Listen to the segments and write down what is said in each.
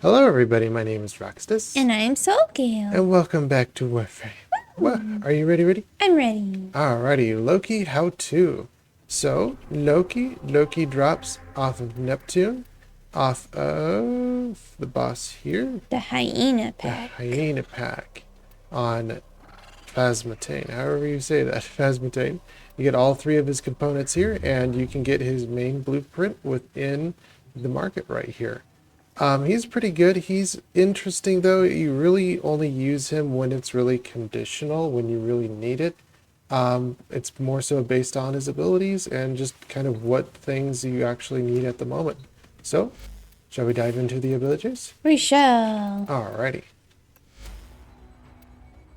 Hello everybody, my name is Roxtus. And I'm Soulgale. And welcome back to Warframe. What? Are you ready? I'm ready. Alrighty, Loki how to. So, Loki drops off of Neptune, off of the boss here, The hyena the pack. Hyena Pack, on Phasmatane, however you say that, Phasmatane. You get all three of his components here, and you can get his main blueprint within the market right here. He's pretty good. He's interesting though. You really only use him when it's really conditional, when you really need it. It's more so based on his abilities and just kind of what things you actually need at the moment. So, shall we dive into the abilities? We shall. Alrighty.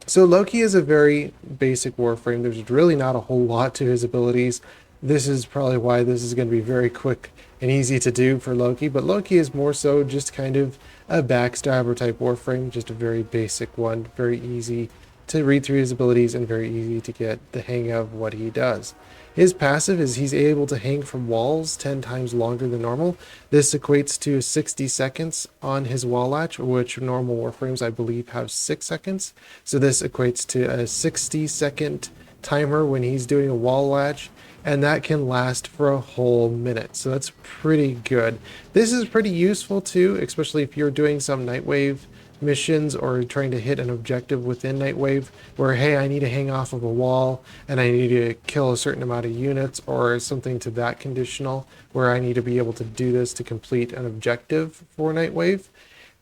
So Loki is a very basic Warframe. There's really not a whole lot to his abilities. This is probably why this is going to be very quick and easy to do for Loki, but Loki is more so just kind of a backstabber type Warframe, just a very basic one, very easy to read through his abilities and very easy to get the hang of what he does. His passive is he's able to hang from walls 10 times longer than normal. This equates to 60 seconds on his wall latch, which normal Warframes I believe have 6 seconds. So this equates to a 60-second timer when he's doing a wall latch, and that can last for a whole minute. So that's pretty good. This is pretty useful too, especially if you're doing some Nightwave missions or trying to hit an objective within Nightwave where, hey, I need to hang off of a wall and I need to kill a certain amount of units or something to that conditional where I need to be able to do this to complete an objective for Nightwave.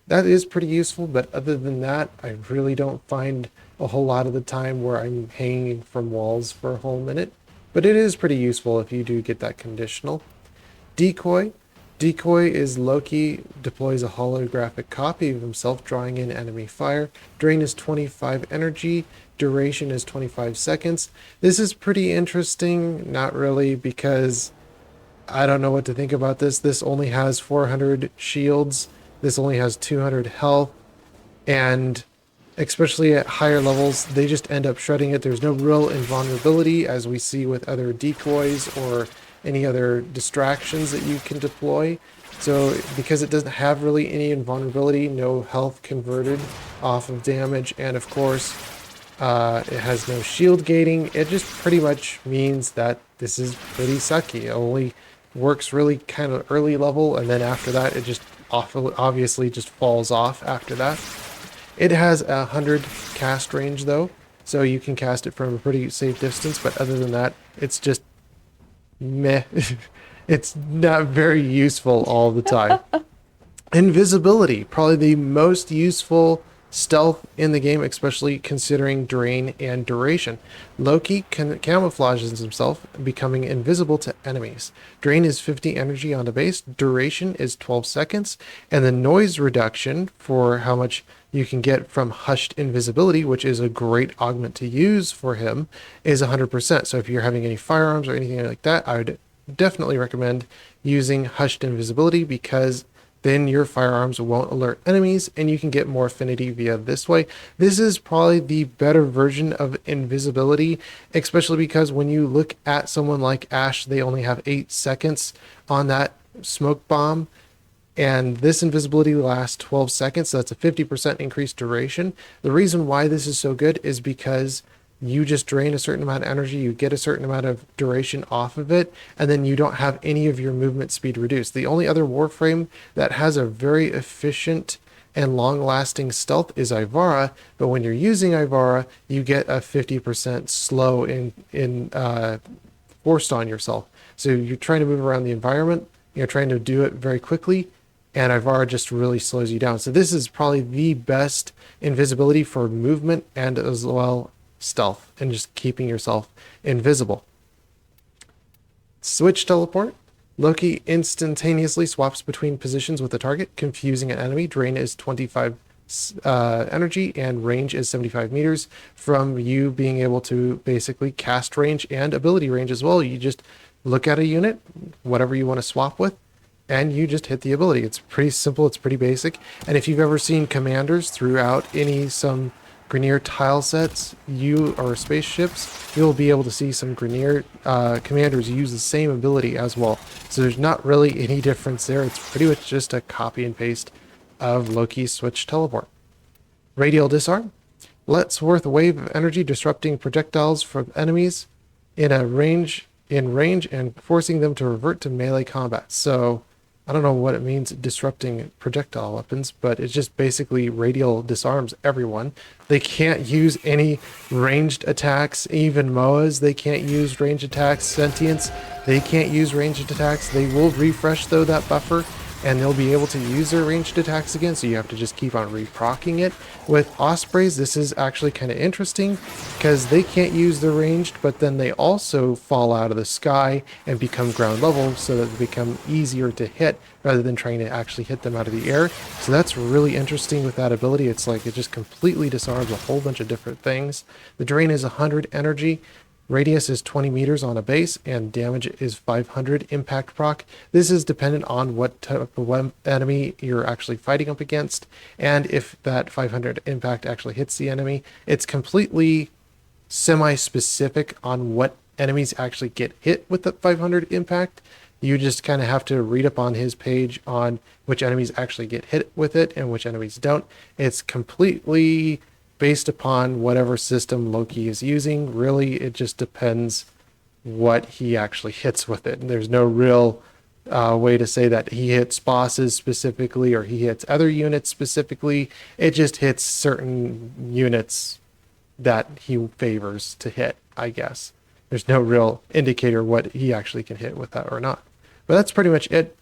That is pretty useful, but other than that, I really don't find a whole lot of the time where I'm hanging from walls for a whole minute. But it is pretty useful if you do get that conditional. Decoy. Decoy is Loki deploys a holographic copy of himself, drawing in enemy fire. Drain is 25 energy. Duration is 25 seconds. This is pretty interesting. Not really, because I don't know what to think about this. This only has 400 shields. This only has 200 health. And especially at higher levels, they just end up shredding it. There's no real invulnerability, as we see with other decoys or any other distractions that you can deploy. So because it doesn't have really any invulnerability, no health converted off of damage, and of course it has no shield gating, it just pretty much means that this is pretty sucky. It only works really kind of early level, and then after that it just obviously just falls off after that. It has 100 cast range though, so you can cast it from a pretty safe distance, but other than that, it's just meh. It's not very useful all the time. Invisibility, probably the most useful stealth in the game, especially considering drain and duration. Loki camouflages himself, becoming invisible to enemies. Drain is 50 energy on the base, duration is 12 seconds, and the noise reduction for how much you can get from hushed invisibility, which is a great augment to use for him, is 100%. So if you're having any firearms or anything like that, I would definitely recommend using hushed invisibility, because then your firearms won't alert enemies and you can get more affinity via this way. This is probably the better version of invisibility, especially because when you look at someone like Ash, they only have 8 seconds on that smoke bomb, and this invisibility lasts 12 seconds, so that's a 50% increased duration. The reason why this is so good is because you just drain a certain amount of energy, you get a certain amount of duration off of it, and then you don't have any of your movement speed reduced. The only other Warframe that has a very efficient and long-lasting stealth is Ivara, but when you're using Ivara, you get a 50% slow forced on yourself. So you're trying to move around the environment, you're trying to do it very quickly, and Ivara just really slows you down. So this is probably the best invisibility for movement and as well stealth and just keeping yourself invisible. Switch teleport. Loki instantaneously swaps between positions with the target, confusing an enemy. Drain is 25 energy and range is 75 meters from you being able to basically cast range and ability range as well. You just look at a unit, whatever you want to swap with, and you just hit the ability. It's pretty simple, it's pretty basic. And if you've ever seen commanders throughout some Grineer tile sets or spaceships, you'll be able to see some Grineer commanders use the same ability as well. So there's not really any difference there. It's pretty much just a copy and paste of Loki's Switch Teleport. Radial Disarm lets forth a wave of energy disrupting projectiles from enemies in range and forcing them to revert to melee combat. So I don't know what it means disrupting projectile weapons, but it just basically radial disarms everyone. They can't use any ranged attacks, even MOAs. They can't use ranged attacks. Sentients, they can't use ranged attacks. They will refresh though that buffer, and they'll be able to use their ranged attacks again, so you have to just keep on reprocking it. With Ospreys, this is actually kind of interesting because they can't use their ranged, but then they also fall out of the sky and become ground level so that they become easier to hit rather than trying to actually hit them out of the air. So that's really interesting with that ability. It's like it just completely disarms a whole bunch of different things. The drain is 100 energy. Radius is 20 meters on a base, and damage is 500 impact proc. This is dependent on what type of enemy you're actually fighting up against, and if that 500 impact actually hits the enemy. It's completely semi-specific on what enemies actually get hit with the 500 impact. You just kind of have to read up on his page on which enemies actually get hit with it and which enemies don't. It's completely based upon whatever system Loki is using. Really, it just depends what he actually hits with it. And there's no real way to say that he hits bosses specifically or he hits other units specifically. It just hits certain units that he favors to hit, I guess. There's no real indicator what he actually can hit with that or not. But that's pretty much it.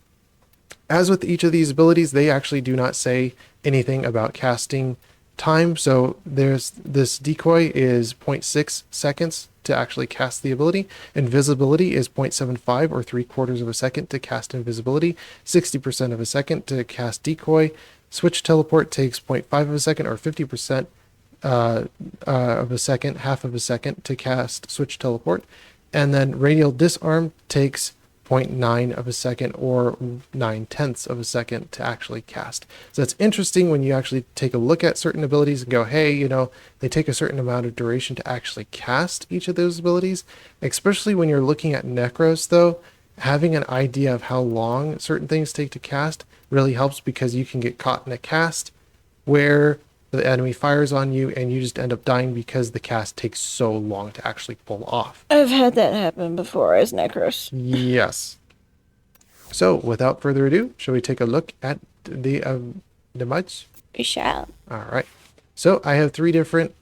As with each of these abilities, they actually do not say anything about casting time. So there's this decoy is 0.6 seconds to actually cast the ability. Invisibility is 0.75 or 3/4 of a second to cast invisibility, 60% of a second to cast decoy. Switch teleport takes 0.5 of a second or 50% of a second, half of a second to cast switch teleport. And then radial disarm takes 0.9 of a second or 9/10 of a second to actually cast. So it's interesting when you actually take a look at certain abilities and go, hey, you know, they take a certain amount of duration to actually cast each of those abilities, especially when you're looking at Necros though. Having an idea of how long certain things take to cast really helps, because you can get caught in a cast where the enemy fires on you and you just end up dying because the cast takes so long to actually pull off. I've had that happen before as Necros. Yes. So without further ado, shall we take a look at the mods? We shall. All right. So I have three different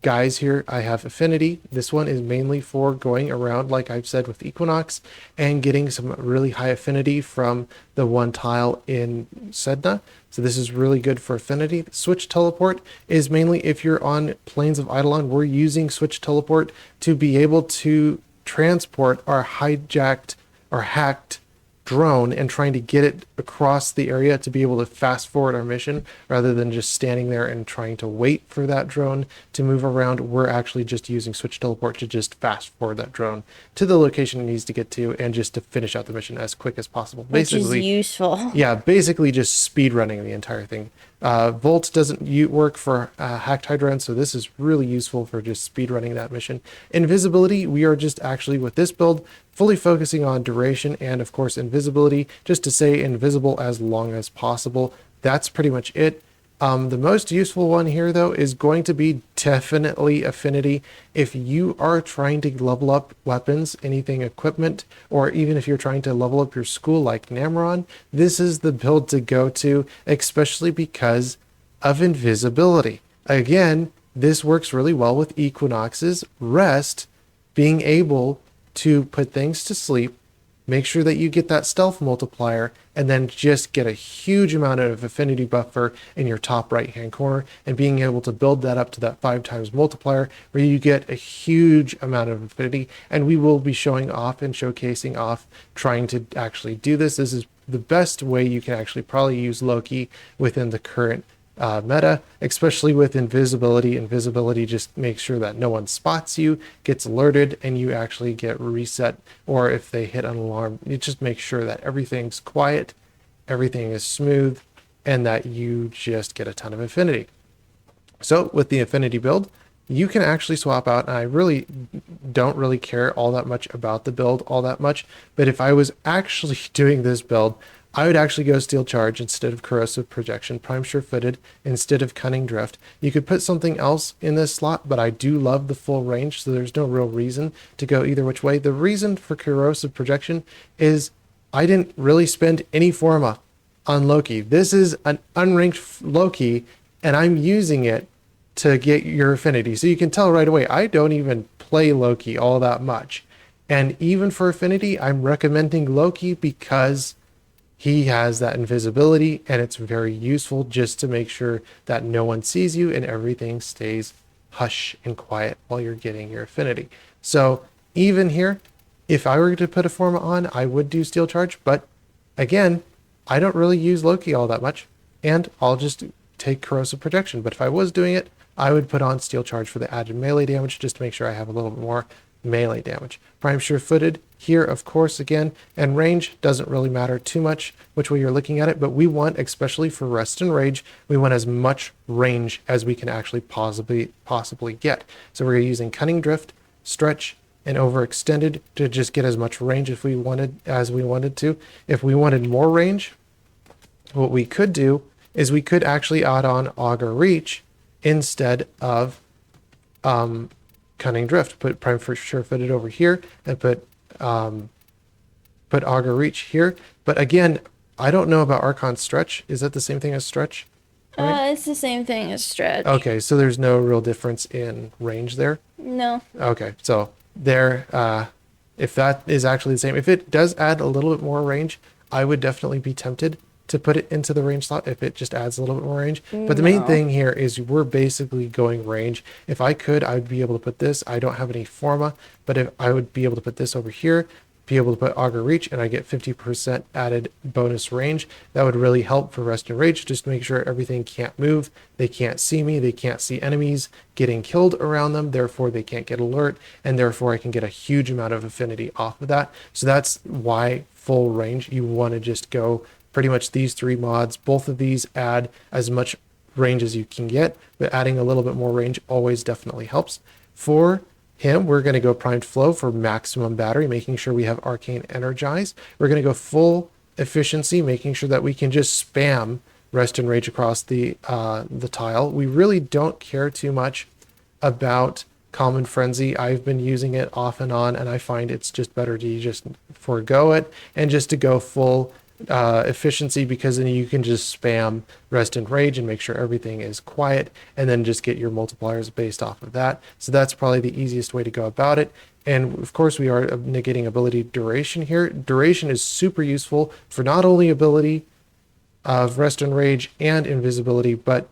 guys here. I have Affinity. This one is mainly for going around, like I've said, with Equinox and getting some really high affinity from the one tile in Sedna. So this is really good for Affinity. Switch Teleport is mainly if you're on Plains of Eidolon. We're using Switch Teleport to be able to transport our hijacked or hacked drone and trying to get it across the area to be able to fast forward our mission rather than just standing there and trying to wait for that drone to move around. We're actually just using Switch Teleport to just fast forward that drone to the location it needs to get to and just to finish out the mission as quick as possible. Basically, which is useful. yeah, basically just speed running the entire thing. Volt doesn't work for hacked Hydron, so this is really useful for just speed running that mission. Invisibility, we are just actually with this build fully focusing on duration and of course invisibility, just to say invisible as long as possible. That's pretty much it. The most useful one here though is going to be definitely Affinity. If you are trying to level up weapons, anything equipment, or even if you're trying to level up your school like Namron, this is the build to go to, especially because of invisibility. Again, this works really well with Equinox's Rest, being able to put things to sleep, make sure that you get that stealth multiplier, and then just get a huge amount of affinity buffer in your top right hand corner, and being able to build that up to that 5 times multiplier where you get a huge amount of affinity. And we will be showing off and showcasing off trying to actually do this. This is the best way you can actually probably use Loki within the current meta, especially with invisibility. Invisibility just makes sure that no one spots you, gets alerted, and you actually get reset, or if they hit an alarm, it just makes sure that everything's quiet, everything is smooth, and that you just get a ton of affinity. So with the affinity build, you can actually swap out, and I really don't really care all that much about the build all that much, but if I was actually doing this build, I would actually go Steel Charge instead of Corrosive Projection, Prime Sure-Footed instead of Cunning Drift. You could put something else in this slot, but I do love the full range, so there's no real reason to go either which way. The reason for Corrosive Projection is I didn't really spend any Forma on Loki. This is an unranked Loki, and I'm using it to get your Affinity. So you can tell right away, I don't even play Loki all that much. And even for Affinity, I'm recommending Loki because he has that invisibility, and it's very useful just to make sure that no one sees you and everything stays hush and quiet while you're getting your Affinity. So even here, if I were to put a Forma on, I would do Steel Charge, but again, I don't really use Loki all that much, and I'll just take Corrosive Protection. But if I was doing it, I would put on Steel Charge for the added melee damage just to make sure I have a little bit more melee damage. Prime Sure-Footed here, of course, again, and range doesn't really matter too much which way you're looking at it, but we want, especially for Rest and Rage, we want as much range as we can actually possibly get. So we're using Cunning Drift, Stretch, and Overextended to just get as much range as we wanted to. If we wanted more range, what we could do is we could actually add on Augur Reach instead of Cunning Drift. Put Prime Sure-Footed over here and put Augur Reach here. But again, I don't know about Archon Stretch. Is that the same thing as Stretch? Right? It's the same thing as Stretch. Okay, so there's no real difference in range there. No. Okay, so there, if that is actually the same, if it does add a little bit more range, I would definitely be tempted to put it into the range slot if it just adds a little bit more range. But the main thing here is we're basically going range. If I could, I would be able to put this. I don't have any Forma, but if I would be able to put this over here, be able to put Augur Reach, and I get 50% added bonus range. That would really help for Rest and Rage, just to make sure everything can't move. They can't see me. They can't see enemies getting killed around them. Therefore, they can't get alert, and therefore I can get a huge amount of Affinity off of that. So that's why full range, you want to just go pretty much these three mods. Both of these add as much range as you can get, but adding a little bit more range always definitely helps. For him, we're going to go Primed Flow for maximum battery, making sure we have Arcane Energize. We're going to go full efficiency, making sure that we can just spam Rest and Rage across the tile. We really don't care too much about Common Frenzy. I've been using it off and on, and I find it's just better to just forego it and just to go full efficiency, because then you can just spam Rest and Rage and make sure everything is quiet, and then just get your multipliers based off of that. So that's probably the easiest way to go about it. And of course, we are negating ability duration here. Duration is super useful for not only ability of Rest and Rage and invisibility, but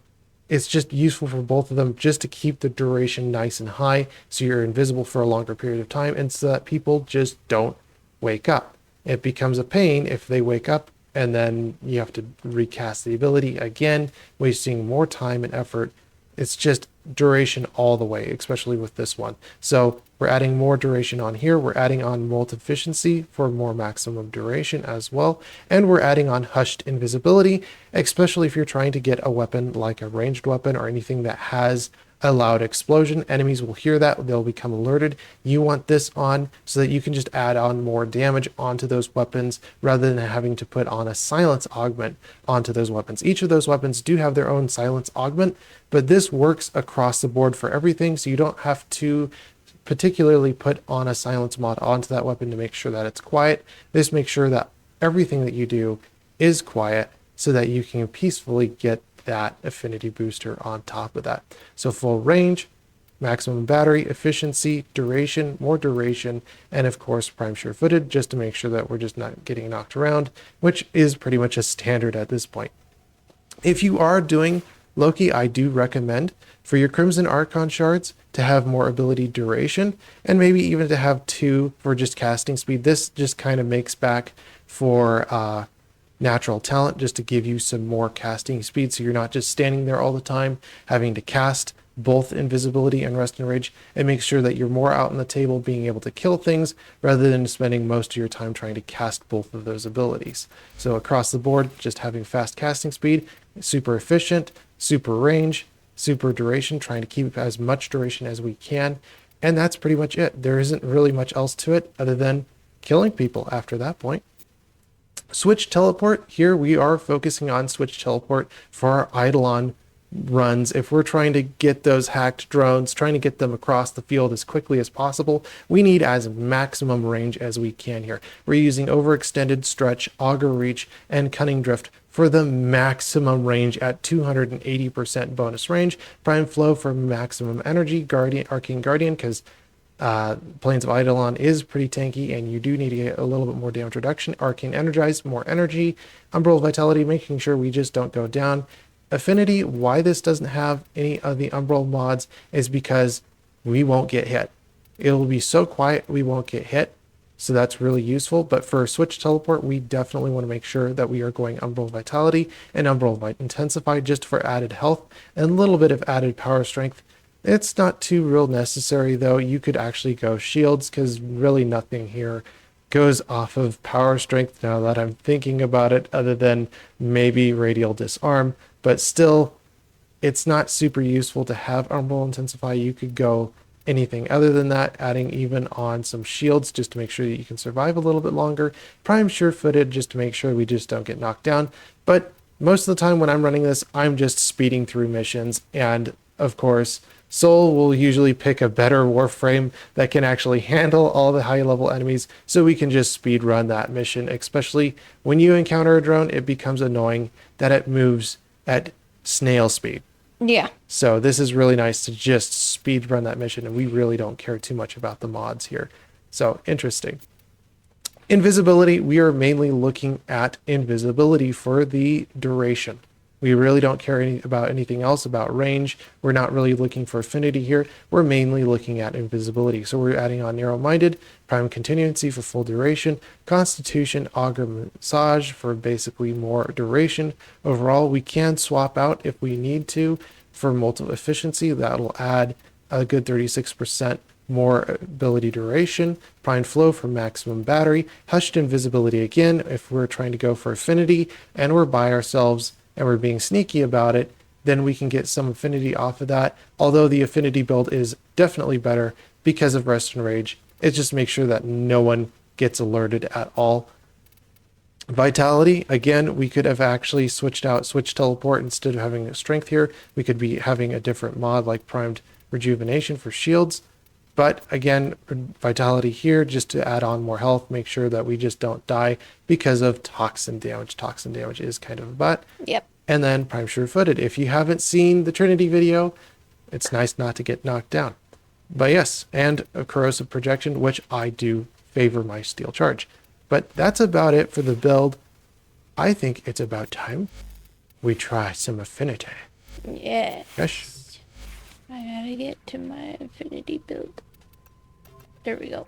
it's just useful for both of them just to keep the duration nice and high, so you're invisible for a longer period of time, and so that people just don't wake up. It becomes a pain if they wake up and then you have to recast the ability again, wasting more time and effort. It's just duration all the way, especially with this one. So we're adding more duration on here. We're adding on Molt Efficiency for more maximum duration as well. And we're adding on Hushed Invisibility, especially if you're trying to get a weapon like a ranged weapon or anything that has a loud explosion. Enemies will hear that. They'll become alerted. You want this on so that you can just add on more damage onto those weapons rather than having to put on a silence augment onto those weapons. Each of those weapons do have their own silence augment, but this works across the board for everything, so you don't have to particularly put on a silence mod onto that weapon to make sure that it's quiet. This makes sure that everything that you do is quiet so that you can peacefully get that affinity booster on top of that. So full range, maximum battery, efficiency, duration, more duration, and of course Prime Sure-Footed, just to make sure that we're just not getting knocked around, which is pretty much a standard at this point. If you are doing Loki, I do recommend for your Crimson Archon shards to have more ability duration, and maybe even to have 2 for just casting speed. This just kind of makes back for natural talent, just to give you some more casting speed, so you're not just standing there all the time having to cast both invisibility and Rest and Rage. It makes sure that you're more out on the table being able to kill things rather than spending most of your time trying to cast both of those abilities. So across the board, just having fast casting speed, super efficient, super range, super duration, trying to keep as much duration as we can, and that's pretty much it. There isn't really much else to it other than killing people after that point. Switch teleport, here we are focusing on switch teleport for our Eidolon runs. If we're trying to get those hacked drones, trying to get them across the field as quickly as possible, we need as maximum range as we can here. We're using overextended stretch, auger reach, and cunning drift for the maximum range at 280% bonus range. Prime flow for maximum energy, guardian, arcane guardian, because Plains of Eidolon is pretty tanky and you do need to get a little bit more damage reduction. Arcane energize, more energy. Umbral vitality, making sure we just don't go down. Affinity, why this doesn't have any of the Umbral mods is because we won't get hit. It'll be so quiet we won't get hit, so that's really useful. But for switch teleport, we definitely want to make sure that we are going Umbral vitality and Umbral intensify just for added health and a little bit of added power strength. It's not too real necessary though. You could actually go shields because really nothing here goes off of power strength now that I'm thinking about it, other than maybe radial disarm. But still, it's not super useful to have Umbral intensify. You could go anything other than that, adding even on some shields just to make sure that you can survive a little bit longer. Prime sure-footed just to make sure we just don't get knocked down. But most of the time when I'm running this, I'm just speeding through missions, and of course Soul will usually pick a better Warframe that can actually handle all the high level enemies, so we can just speed run that mission. Especially when you encounter a drone, it becomes annoying that it moves at snail speed. Yeah. So this is really nice to just speed run that mission, and we really don't care too much about the mods here. So interesting. Invisibility, we are mainly looking at invisibility for the duration. We really don't care about anything else, about range. We're not really looking for affinity here. We're mainly looking at invisibility. So we're adding on narrow-minded, prime continuancy for full duration, constitution, auger massage for basically more duration. Overall, we can swap out if we need to for multiple efficiency. That'll add a good 36% more ability duration. Prime flow for maximum battery. Hushed invisibility again if we're trying to go for affinity and we're by ourselves and we're being sneaky about it, then we can get some affinity off of that. Although the affinity build is definitely better because of rest and rage. It just makes sure that no one gets alerted at all. Vitality, again, we could have actually switched out switch teleport instead of having a strength here. We could be having a different mod like primed rejuvenation for shields. But again, vitality here just to add on more health, make sure that we just don't die because of toxin damage. Toxin damage is kind of a butt. Yep. And then prime sure-footed. If you haven't seen the Trinity video, it's nice not to get knocked down. But yes, and a corrosive projection, which I do favor my steel charge. But that's about it for the build. I think it's about time we try some affinity. Yeah. Yes. I gotta get to my affinity build. There we go.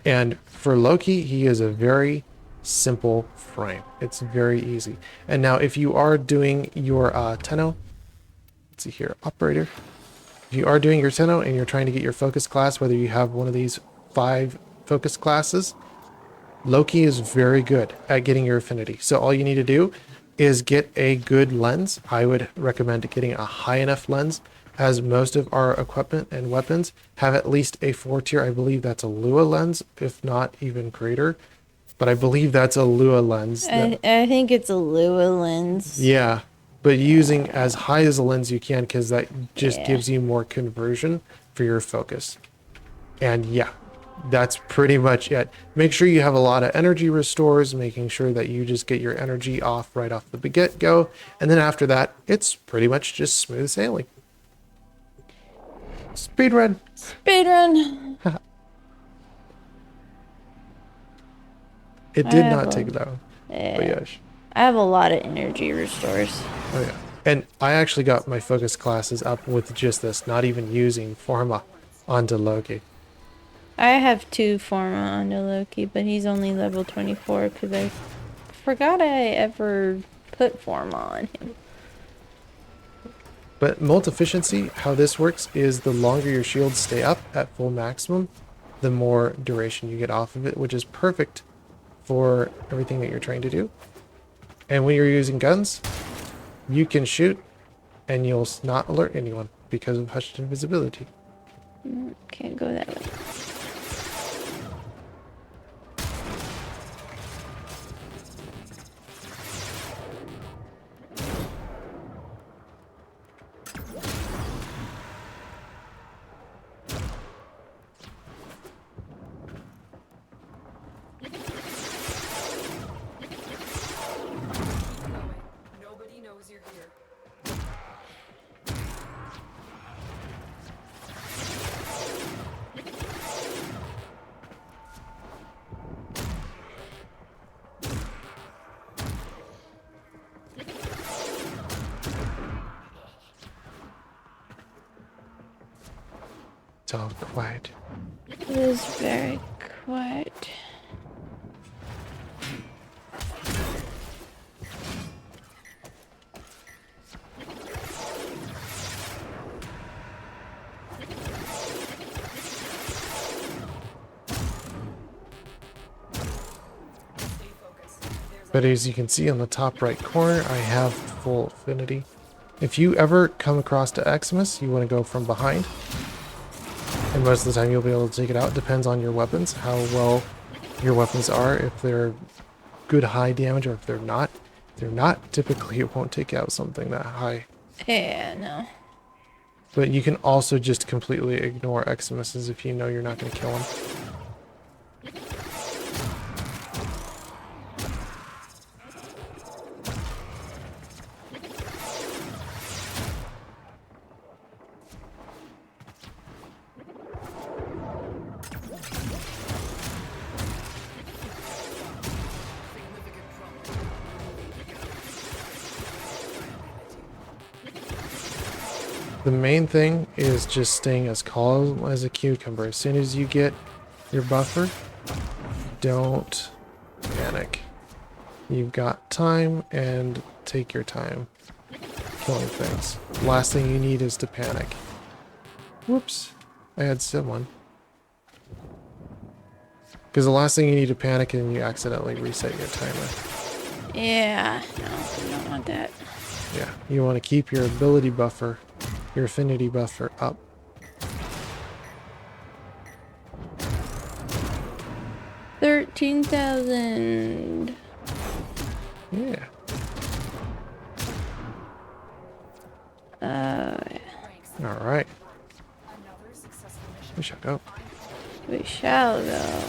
And for Loki, he is a very simple frame. It's very easy. And now if you are doing your Tenno, let's see here, operator. If you are doing your Tenno and you're trying to get your focus class, whether you have one of these 5 focus classes, Loki is very good at getting your affinity. So all you need to do is get a good lens. I would recommend getting a high enough lens, as most of our equipment and weapons have at least a 4 tier. I believe that's a Lua lens, if not even greater. But I believe that's a Lua lens. I think it's a Lua lens. Yeah, but using as high as a lens you can, because that just Yeah. gives you more conversion for your focus. And yeah, that's pretty much it. Make sure you have a lot of energy restores, making sure that you just get your energy off right off the get-go. And then after that, it's pretty much just smooth sailing. Speedrun. Speedrun. It did not take that long. Yeah. But yes. I have a lot of energy restores. Oh yeah. And I actually got my focus classes up with just this, not even using Forma onto Loki. I have 2 Forma onto Loki, but he's only level 24 because I forgot I ever put Forma on him. But molt efficiency, how this works is the longer your shields stay up at full maximum, the more duration you get off of it, which is perfect for everything that you're trying to do. And when you're using guns, you can shoot and you'll not alert anyone because of hushed invisibility. Can't go that way. It's all quiet. It is very quiet. But as you can see on the top right corner, I have full affinity. If you ever come across to Eximus, you want to go from behind. And most of the time you'll be able to take it out. Depends on your weapons, how well your weapons are. If they're good high damage or if they're not. If they're not, typically it won't take out something that high. Yeah, no. But you can also just completely ignore Eximuses if you know you're not going to kill them. The main thing is just staying as calm as a cucumber. As soon as you get your buffer, don't panic. You've got time, and take your time killing things. Last thing you need is to panic. Whoops, I had someone. Because the last thing you need to panic and you accidentally reset your timer. Yeah, no, I don't want that. Yeah, you want to keep your ability buffer, your affinity buffer up. $13,000. Yeah. All right. We shall go. We shall go.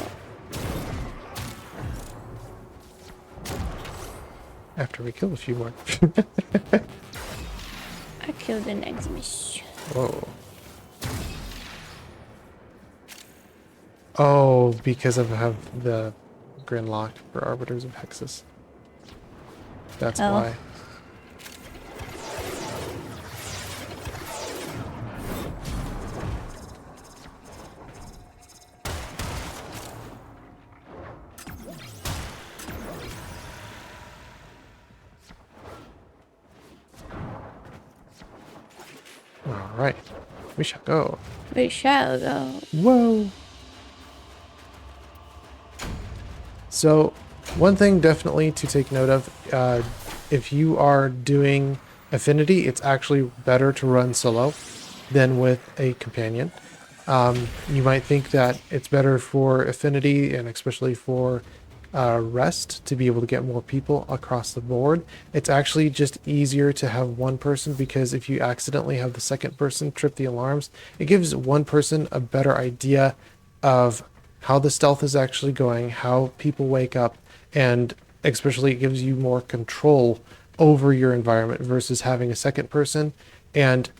After we kill a few more. I killed an Eximus. Whoa. Oh, because I have the Grinlock for Arbiters of Hexus. That's Oh. why. Alright. We shall go. We shall go. Whoa! So, one thing definitely to take note of, if you are doing Affinity, it's actually better to run solo than with a companion. You might think that it's better for Affinity, and especially for Rest, to be able to get more people across the board. It's actually just easier to have one person, because if you accidentally have the second person trip the alarms, it gives one person a better idea of how the stealth is actually going, how people wake up, and especially it gives you more control over your environment versus having a second person and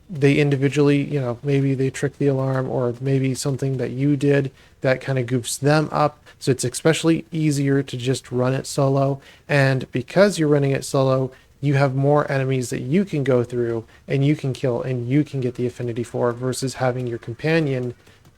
they individually, you know, maybe they trick the alarm or maybe something that you did that kind of goofs them up. So it's especially easier to just run it solo. And because you're running it solo, you have more enemies that you can go through and you can kill and you can get the affinity for, versus having your companion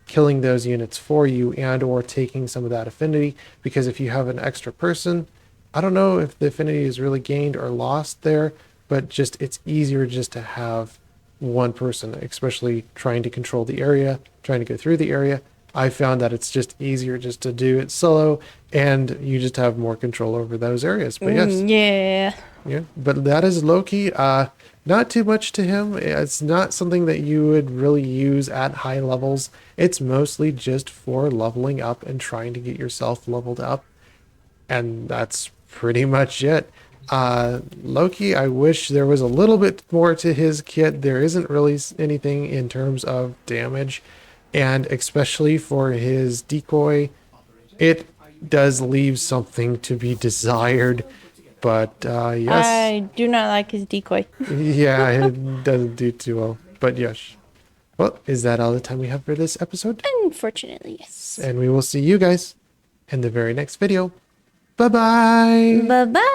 killing those units for you and or taking some of that affinity. Because if you have an extra person, I don't know if the affinity is really gained or lost there, but just it's easier just to have one person, especially trying to control the area, trying to go through the area. I found that it's just easier just to do it solo and you just have more control over those areas. But yes. Yeah. But that is Loki. Not too much to him. It's not something that you would really use at high levels. It's mostly just for leveling up and trying to get yourself leveled up. And that's pretty much it. Loki, I wish there was a little bit more to his kit. There isn't really anything in terms of damage, and especially for his decoy, it does leave something to be desired. But yes, I do not like his decoy. yeah, it doesn't do too well. But yes. Well, is that all the time we have for this episode? Unfortunately, yes. And we will see you guys in the very next video. Bye-bye. Bye-bye.